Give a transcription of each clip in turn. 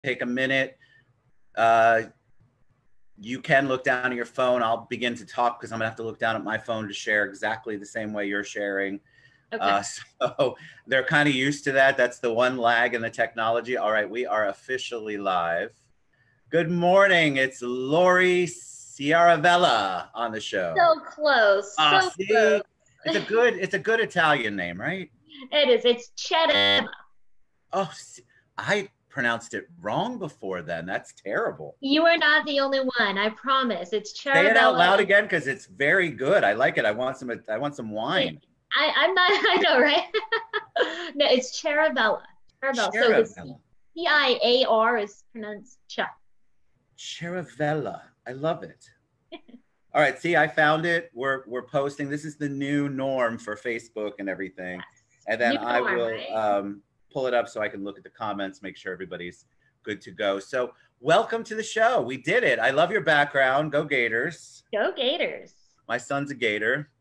take a minute. Uh, you can look down at your phone. I'll begin to talk because I'm gonna have to look down at my phone to share exactly the same way you're sharing. Okay. So they're kind of used to that. That's the one lag in the technology. All right, we are officially live. Good morning. It's Lori Ciaravella on the show. So close. So close. See, it's a good Italian name, right? It is. It's Ciaravella. Oh, I pronounced it wrong before then. That's terrible. You are not the only one. I promise. It's Say it out Ciaravella. loud again because it's very good. I like it. I want some wine. I'm not. I know, right? No, it's Ciaravella. Ciaravella. So the Ciar is pronounced cha. Ciaravella. I love it. All right. See, I found it. We're posting. This is the new norm for Facebook and everything. Yes. And then I will pull it up so I can look at the comments, make sure everybody's good to go. So welcome to the show. We did it. I love your background. Go Gators. Go Gators. My son's a Gator.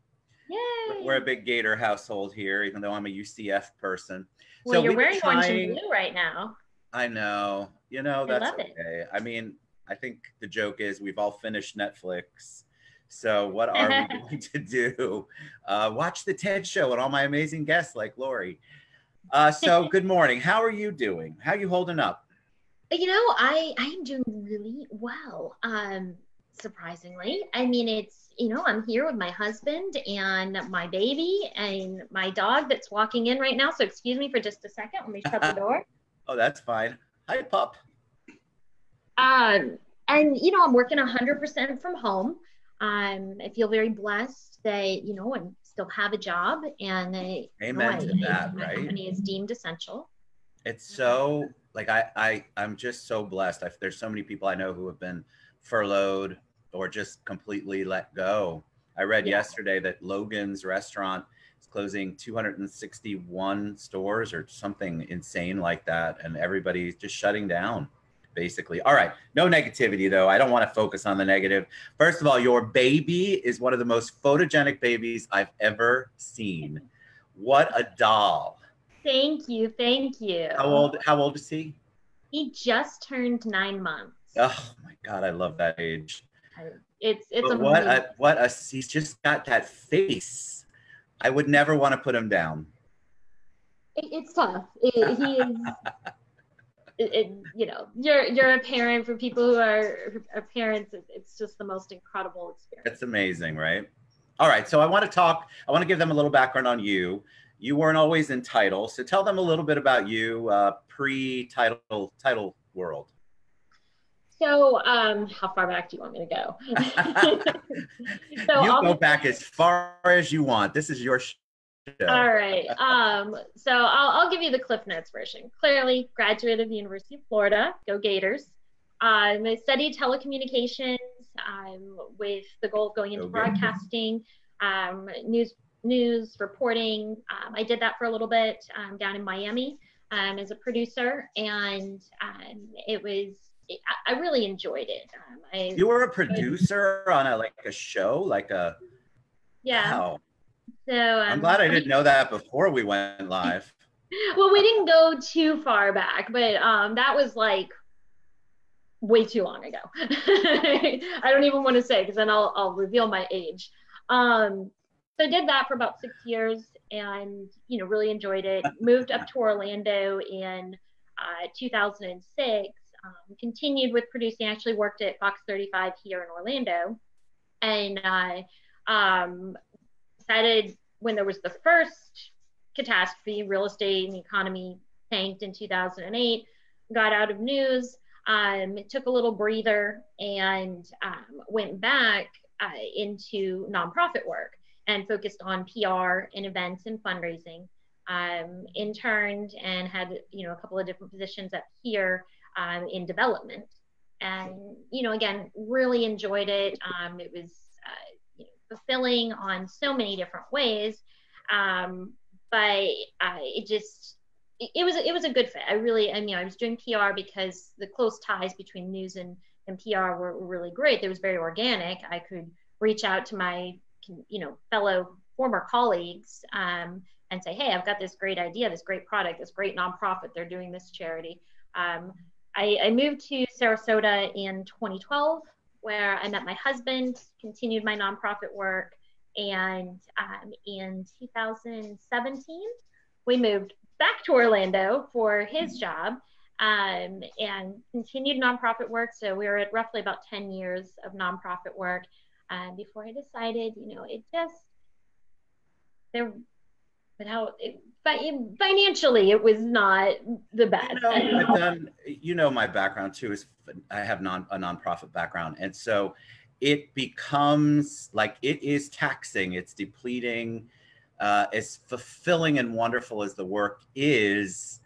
Yay. We're a big Gator household here, even though I'm a UCF person. Well, so you're wearing orange and blue right now. I know. You know, that's okay. I mean, I think the joke is we've all finished Netflix. So what are we going to do? Watch the TED Show and all my amazing guests like Lori. So good morning. How are you doing? How are you holding up? You know, I am doing really well. Surprisingly. I mean, it's, you know, I'm here with my husband and my baby and my dog that's walking in right now. So excuse me for just a second. Let me shut the door. Oh, that's fine. Hi, pup. And, you know, I'm working 100% from home. I feel very blessed that, you know, I still have a job and amen to that, my right? company is deemed essential. It's so, like, I'm just so blessed. There's so many people I know who have been furloughed or just completely let go. I read yesterday that Logan's restaurant is closing 261 stores or something insane like that. And everybody's just shutting down, basically. All right. No negativity, though. I don't want to focus on the negative. First of all, your baby is one of the most photogenic babies I've ever seen. What a doll. Thank you. Thank you. How old is he? He just turned 9 months. Oh my God, I love that age. It's he's just got that face. I would never want to put him down. It's tough. He is. You know, you're a parent. For people who are parents, it's just the most incredible experience. It's amazing, right? All right, so I want to give them a little background on you. You weren't always in title, so tell them a little bit about you pre-title world. So how far back do you want me to go? So you go back as far as you want. This is your show. All right. So I'll give you the Cliff Notes version. Clearly, graduate of the University of Florida. Go Gators. I studied telecommunications with the goal of going into broadcasting, news reporting. I did that for a little bit down in Miami as a producer, and it was. I really enjoyed it. You were a producer on a show, yeah. Wow. So I'm glad I didn't know that before we went live. Well, we didn't go too far back, but that was like way too long ago. I don't even want to say because then I'll reveal my age. So I did that for about 6 years, and you know, really enjoyed it. Moved up to Orlando in 2006. Continued with producing. Actually worked at Fox 35 here in Orlando, and decided when there was the first catastrophe, real estate and the economy tanked in 2008, got out of news, took a little breather, and went back into nonprofit work and focused on PR and events and fundraising. Interned and had, you know, a couple of different positions up here in development, and you know, again, really enjoyed it. It was you know, fulfilling on so many different ways, but it was a good fit. I was doing PR because the close ties between news and PR were really great. It was very organic. I could reach out to my, you know, fellow former colleagues and say, hey, I've got this great idea, this great product, this great nonprofit. They're doing this charity. I moved to Sarasota in 2012, where I met my husband, continued my nonprofit work, and in 2017, we moved back to Orlando for his job, and continued nonprofit work. So we were at roughly about 10 years of nonprofit work before I decided, it just, there, without it, financially, it was not the best. I've done, my background too is I have a nonprofit background. And so it becomes like, it is taxing, it's depleting, as fulfilling and wonderful as the work is,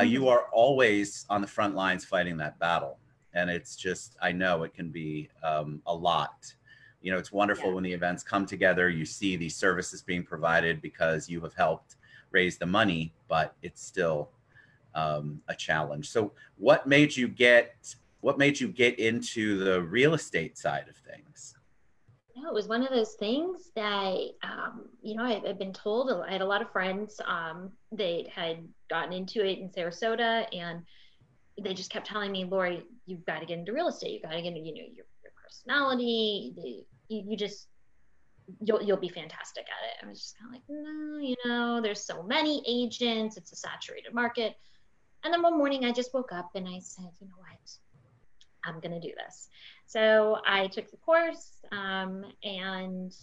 you are always on the front lines fighting that battle. And it's just, I know it can be a lot. It's wonderful when the events come together, you see these services being provided because you have helped raise the money, but it's still a challenge. So what made you get into the real estate side of things? No, it was one of those things that, I've been told. I had a lot of friends that had gotten into it in Sarasota, and they just kept telling me, Lori, you've got to get into real estate. You've got to get into, your personality. You'll be fantastic at it. I was just kind of like, no, there's so many agents. It's a saturated market. And then one morning I just woke up and I said, you know what? I'm going to do this. So I took the course, and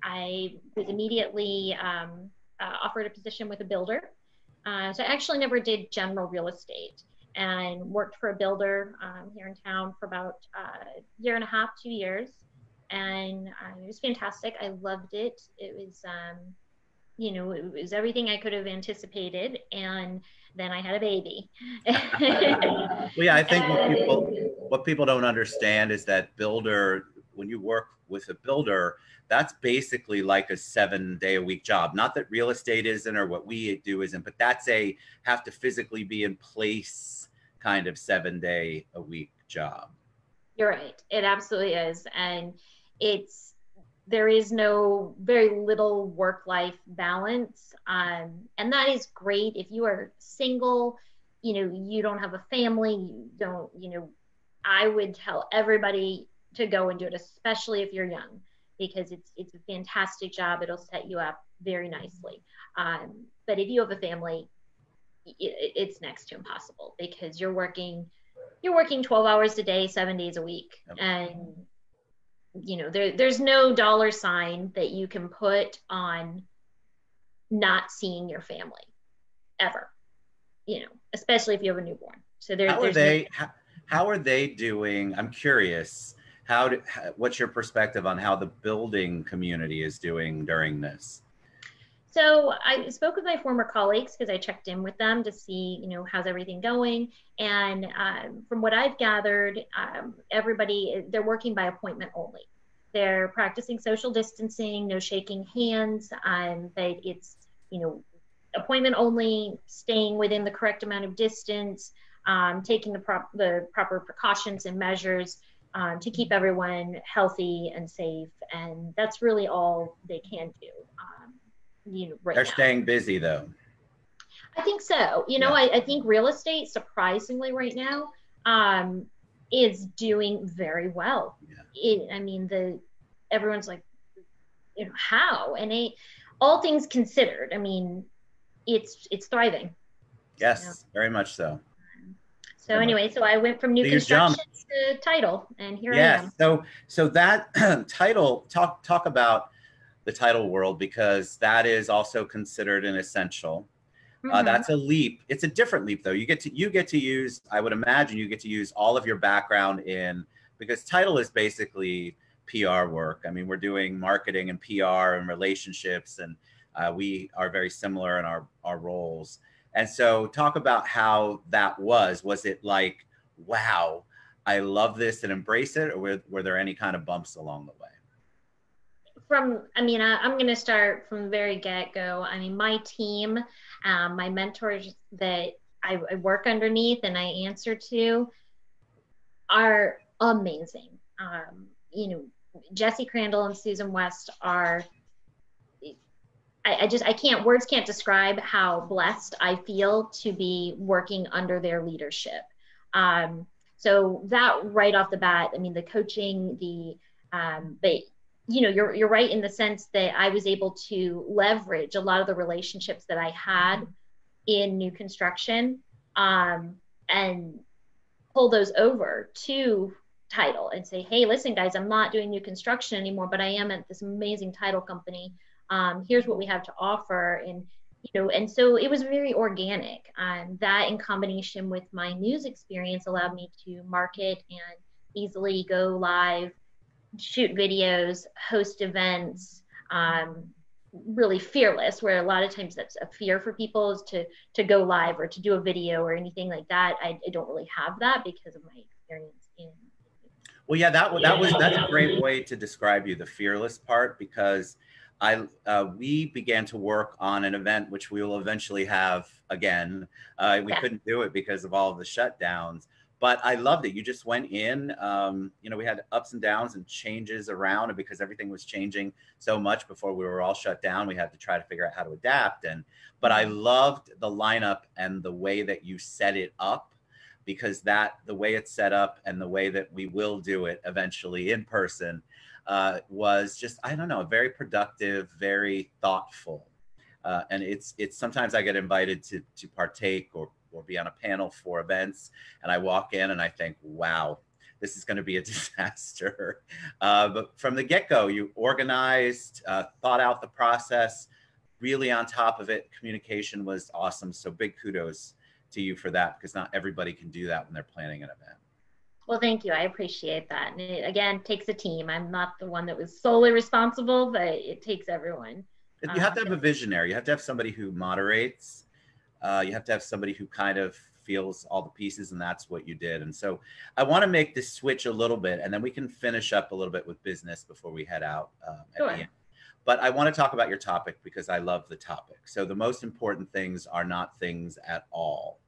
I was immediately offered a position with a builder. So I actually never did general real estate, and worked for a builder here in town for about a year and a half, 2 years. And it was fantastic. I loved it. It was, it was everything I could have anticipated. And then I had a baby. Well, yeah, I think what people don't understand is that when you work with a builder, that's basically like a 7-day-a-week job. Not that real estate isn't, or what we do isn't, but that's have to physically be in place kind of 7-day-a-week job. You're right. It absolutely is. And there is very little work-life balance. And that is great. If you are single, you don't have a family, you don't, I would tell everybody to go and do it, especially if you're young, because it's a fantastic job. It'll set you up very nicely. But if you have a family, it's next to impossible, because you're working 12 hours a day, 7 days a week. Yep. And, there's no dollar sign that you can put on not seeing your family ever, especially if you have a newborn. So how are they doing? I'm curious, what's your perspective on how the building community is doing during this? So I spoke with my former colleagues, because I checked in with them to see, how's everything going. And from what I've gathered, they're working by appointment only. They're practicing social distancing, no shaking hands, but it's, appointment only, staying within the correct amount of distance, taking the proper precautions and measures to keep everyone healthy and safe. And that's really all they can do. They're staying busy though. I think so. I think real estate, surprisingly right now, is doing very well. Yeah. Everyone's like, how? And all things considered, it's thriving. Yes, very much so. So anyway, so I went from new construction to title, and here I am. So that title, talk about the title world, because that is also considered an essential. That's a leap. It's a different leap though. You get to use, I would imagine you get to use all of your background because title is basically PR work. We're doing marketing and PR and relationships, and we are very similar in our roles. And so talk about how that was it like, wow, I love this and embrace it, or were there any kind of bumps along the way? I'm going to start from the very get-go. My team, my mentors that I work underneath and I answer to are amazing. Jesse Crandall and Susan West are, words can't describe how blessed I feel to be working under their leadership. So that right off the bat, I mean, the coaching, but you know, you're right in the sense that I was able to leverage a lot of the relationships that I had in new construction, and pull those over to title and say, hey, listen, guys, I'm not doing new construction anymore, but I am at this amazing title company. Here's what we have to offer. And, you know, and so it was very organic. That in combination with my news experience allowed me to market and easily go live, shoot videos, host events, really fearless, where a lot of times that's a fear for people is to go live or to do a video or anything like that. I don't really have that because of my experience in. Well, yeah, that's a great way to describe you, the fearless part, because we began to work on an event which we will eventually have again. We couldn't do it because of all of the shutdowns, but I loved it. You just went in. You know, we had ups and downs and changes around, and because everything was changing so much before we were all shut down, we had to try to figure out how to adapt. But I loved the lineup and the way that you set it up, because the way it's set up and the way that we will do it eventually in person was just, I don't know, very productive, very thoughtful. And it's sometimes I get invited to partake or be on a panel for events, and I walk in and I think, wow, this is going to be a disaster. But from the get-go, you organized, thought out the process, really on top of it. Communication was awesome. So big kudos to you for that, because not everybody can do that when they're planning an event. Well, thank you. I appreciate that. And it, again, takes a team. I'm not the one that was solely responsible, but it takes everyone. You have to have a visionary. You have to have somebody who moderates. You have to have somebody who kind of feels all the pieces, and that's what you did. And so I want to make this switch a little bit, and then we can finish up a little bit with business before we head out at the end. But I want to talk about your topic because I love the topic. So the most important things are not things at all.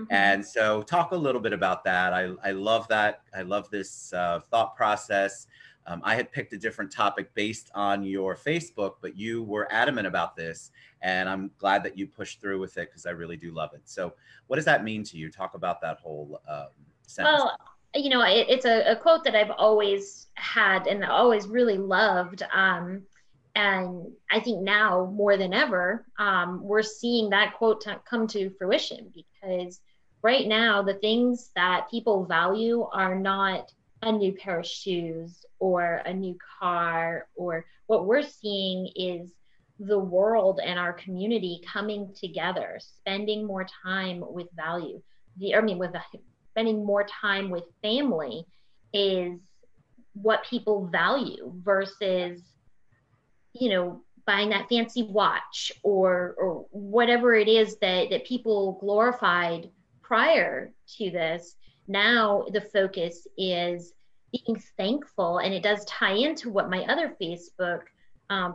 And so talk a little bit about that. I love that. I love this thought process. I had picked a different topic based on your Facebook, but you were adamant about this, and I'm glad that you pushed through with it because I really do love it. So what does that mean to you? Talk about that whole sentence. Well, you know, it's a quote that I've always had and always really loved. And I think now more than ever, we're seeing that quote come to fruition, because right now the things that people value are not a new pair of shoes or a new car, or what we're seeing is the world and our community coming together, spending more time with value. Spending more time with family is what people value versus, you know, buying that fancy watch or whatever it is that people glorified prior to this. Now the focus is being thankful, and it does tie into what my other Facebook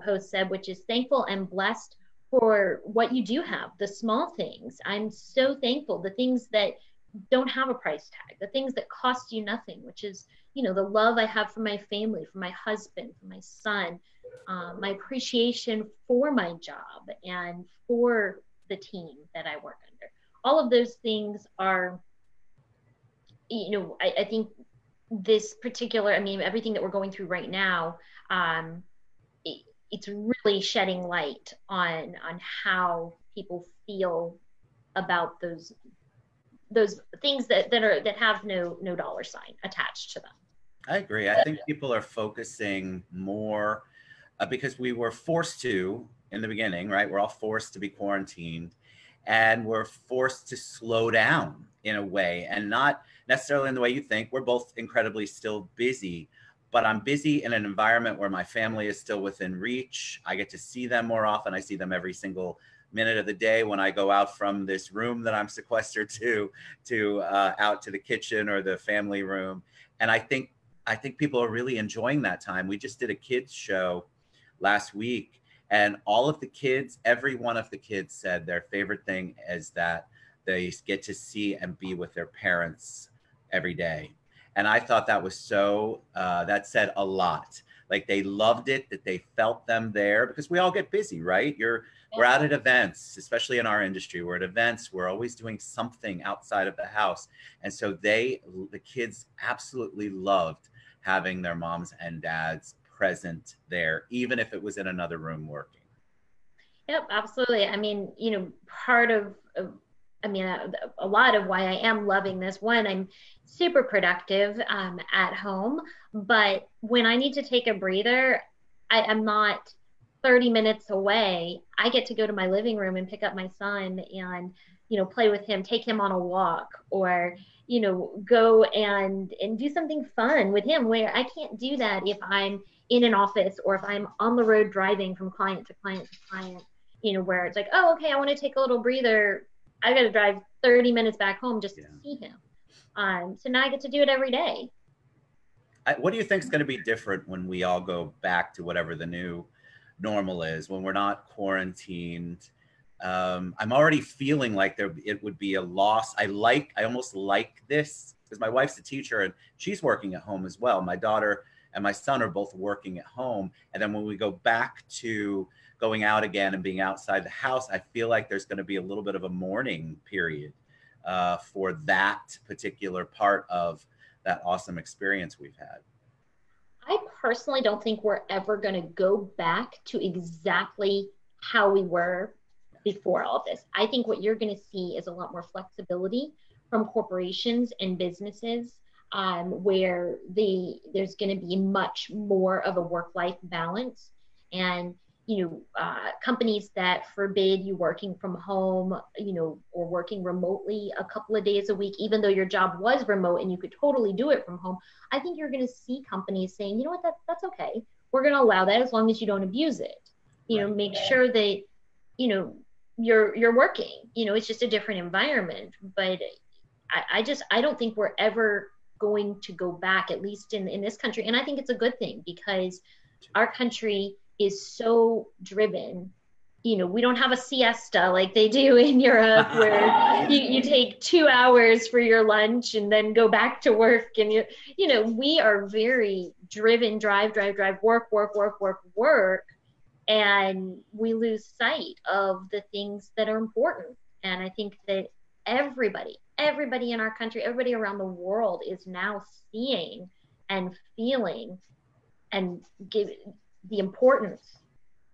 post said, which is thankful and blessed for what you do have, the small things. I'm so thankful, the things that don't have a price tag, the things that cost you nothing, which is, you know, the love I have for my family, for my husband, for my son, my appreciation for my job and for the team that I work under. All of those things are, you know, I think this particular, I mean, everything that we're going through right now, it's really shedding light on how people feel about those things that have no dollar sign attached to them. I agree. I think people are focusing more because we were forced to in the beginning, right? We're all forced to be quarantined, and we're forced to slow down in a way, and not necessarily in the way you think. We're both incredibly still busy, but I'm busy in an environment where my family is still within reach. I get to see them more often. I see them every single minute of the day when I go out from this room that I'm sequestered to out to the kitchen or the family room. And I think people are really enjoying that time. We just did a kids show last week, and all of the kids, every one of the kids said their favorite thing is that they get to see and be with their parents every day. And I thought that was so, that said a lot, Like they loved it, that they felt them there, because we all get busy, right? We're out at events, especially in our industry. We're at events. We're always doing something outside of the house. And so the kids absolutely loved having their moms and dads present there, even if it was in another room working. Yep, absolutely. I mean, part of I mean, a lot of why I am loving this one, I'm super productive at home, but when I need to take a breather, I'm not 30 minutes away. I get to go to my living room and pick up my son and, play with him, take him on a walk, or, go and do something fun with him where I can't do that if I'm in an office or if I'm on the road driving from client to client to client, where it's like, oh, okay, I want to take a little breather. I got to drive 30 minutes back home just to see him. So now I get to do it every day. What do you think is going to be different when we all go back to whatever the new normal is, when we're not quarantined? I'm already feeling like it would be a loss. I almost like this because my wife's a teacher and she's working at home as well. My daughter and my son are both working at home. And then when we go back to going out again and being outside the house, I feel like there's going to be a little bit of a mourning period for that particular part of that awesome experience we've had. I personally don't think we're ever going to go back to exactly how we were before all of this. I think what you're going to see is a lot more flexibility from corporations and businesses, where there's going to be much more of a work-life balance, and companies that forbid you working from home, or working remotely a couple of days a week, even though your job was remote and you could totally do it from home. I think you're going to see companies saying, you know what, that's okay. We're going to allow that as long as you don't abuse it. Make sure that, you're working. It's just a different environment. But I don't think we're ever going to go back, at least in this country. And I think it's a good thing because our country is so driven. We don't have a siesta like they do in Europe where you take 2 hours for your lunch and then go back to work. And we are very driven, drive, work. And we lose sight of the things that are important. And I think that everybody in our country, everybody around the world is now seeing and feeling and give the importance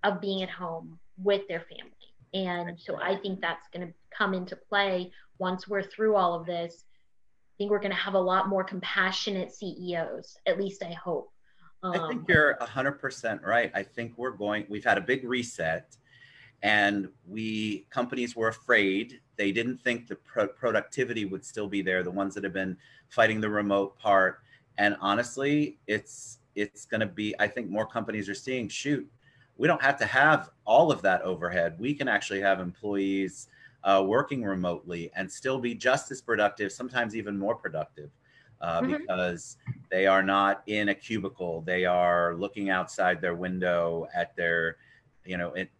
of being at home with their family. And so I think that's going to come into play once we're through all of this. I think we're going to have a lot more compassionate CEOs, at least I hope. I think you're 100% right. I think we've had a big reset, and companies were afraid. They didn't think the productivity would still be there, the ones that have been fighting the remote part. And honestly, it's going to be, I think more companies are seeing, shoot, we don't have to have all of that overhead. We can actually have employees working remotely and still be just as productive, sometimes even more productive, because they are not in a cubicle. They are looking outside their window at their,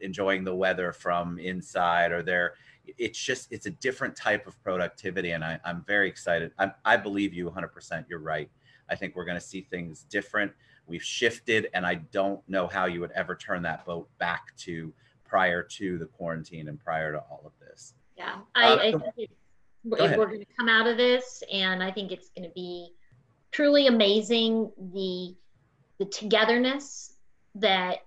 enjoying the weather from inside, or it's a different type of productivity. And I'm very excited. I believe you 100%. You're right. I think we're going to see things different. We've shifted, and I don't know how you would ever turn that boat back to prior to the quarantine and prior to all of this. Yeah, I think we're going to come out of this, and I think it's going to be truly amazing, the togetherness that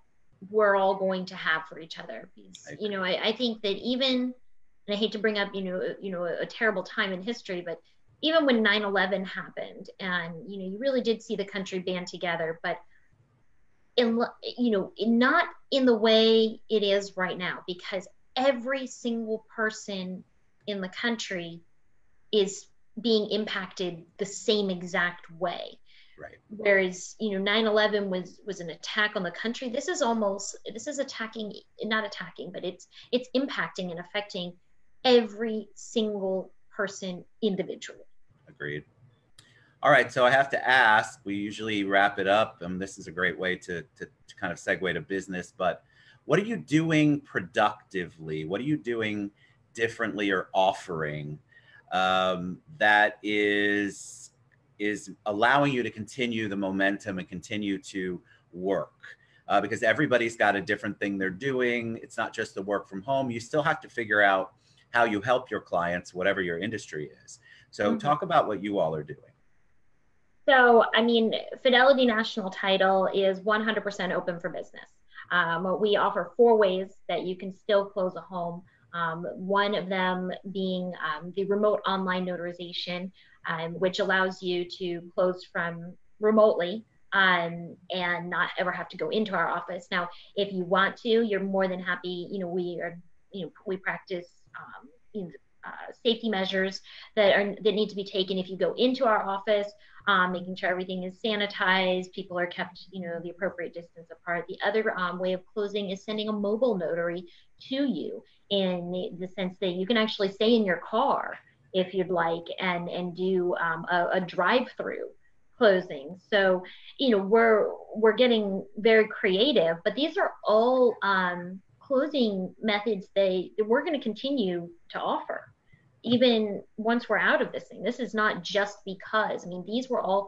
we're all going to have for each other. I think that even, and I hate to bring up, a terrible time in history, but even when 9/11 happened, and you really did see the country band together, but not in the way it is right now, because every single person in the country is being impacted the same exact way. Right. Whereas 9/11 was an attack on the country. This is attacking, not attacking, but it's impacting and affecting every single person individually. Agreed. All right, so I have to ask, we usually wrap it up, and this is a great way to kind of segue to business, but what are you doing productively? What are you doing differently or offering that is allowing you to continue the momentum and continue to work. Because everybody's got a different thing they're doing. It's not just the work from home. You still have to figure out how you help your clients, whatever your industry is. So talk about what you all are doing. So, I mean, Fidelity National Title is 100% open for business. We offer 4 ways that you can still close a home. One of them being the remote online notarization, which allows you to close from remotely and not ever have to go into our office. Now, if you want to, you're more than happy. We practice safety measures that need to be taken if you go into our office, making sure everything is sanitized, people are kept, the appropriate distance apart. The other way of closing is sending a mobile notary to you, in the sense that you can actually stay in your car if you'd like and do a drive-through closing. So, we're getting very creative, but these are all closing methods that we're going to continue to offer even once we're out of this thing. This is not just because, these were all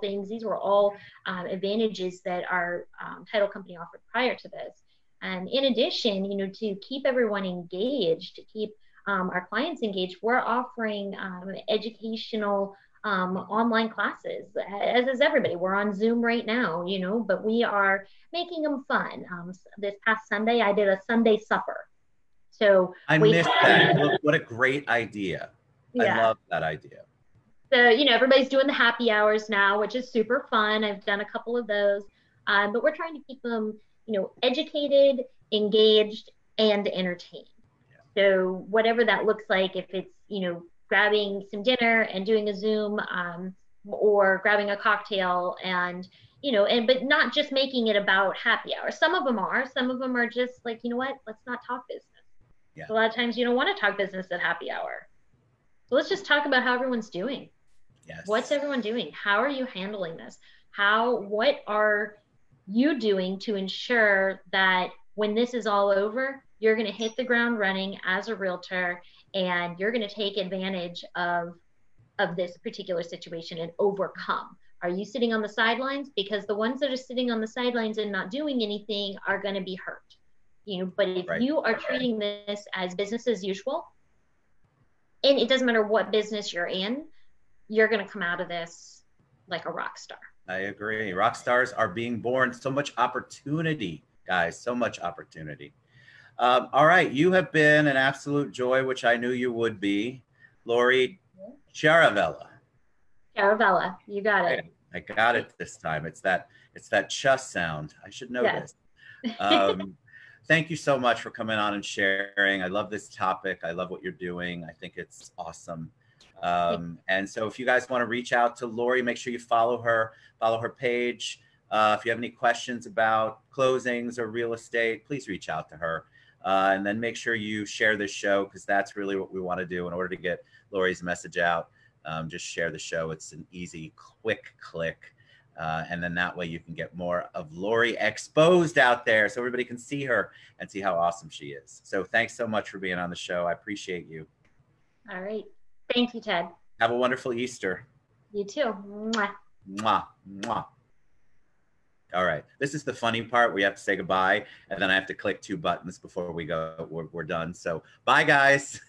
advantages that our title company offered prior to this. And in addition, to keep everyone engaged, to keep our clients engaged, we're offering educational online classes, as is everybody. We're on Zoom right now, but we are making them fun. This past Sunday, I did a Sunday supper. So I missed that. Look, what a great idea. Yeah. I love that idea. So, everybody's doing the happy hours now, which is super fun. I've done a couple of those, but we're trying to keep them, educated, engaged, and entertained. Yeah. So whatever that looks like, if it's, grabbing some dinner and doing a Zoom, or grabbing a cocktail and, but not just making it about happy hour. Some of them are just like, let's not talk business. Yeah. A lot of times you don't want to talk business at happy hour. So let's just talk about how everyone's doing. Yes. What's everyone doing? How are you handling this? What are you doing to ensure that when this is all over, you're going to hit the ground running as a realtor, and you're going to take advantage of this particular situation and overcome? Are you sitting on the sidelines? Because the ones that are sitting on the sidelines and not doing anything are going to be hurt. But if you are treating this as business as usual, and it doesn't matter what business you're in, you're going to come out of this like a rock star. I agree. Rock stars are being born. So much opportunity, guys. So much opportunity. All right. You have been an absolute joy, which I knew you would be. Lori Ciaravella. Ciaravella. You got it. I got it this time. It's that chus sound. I should know this. Thank you so much for coming on and sharing. I love this topic. I love what you're doing. I think it's awesome. And so if you guys want to reach out to Lori, make sure you follow her page. If you have any questions about closings or real estate, please reach out to her. And then make sure you share this show, because that's really what we want to do in order to get Lori's message out. Just share the show. It's an easy, quick click. And then that way you can get more of Lori exposed out there so everybody can see her and see how awesome she is. So thanks so much for being on the show. I appreciate you. All right. Thank you, Ted. Have a wonderful Easter. You too. Mwah. Mwah. Mwah. All right. This is the funny part. We have to say goodbye, and then I have to click 2 buttons before we're done. So bye, guys.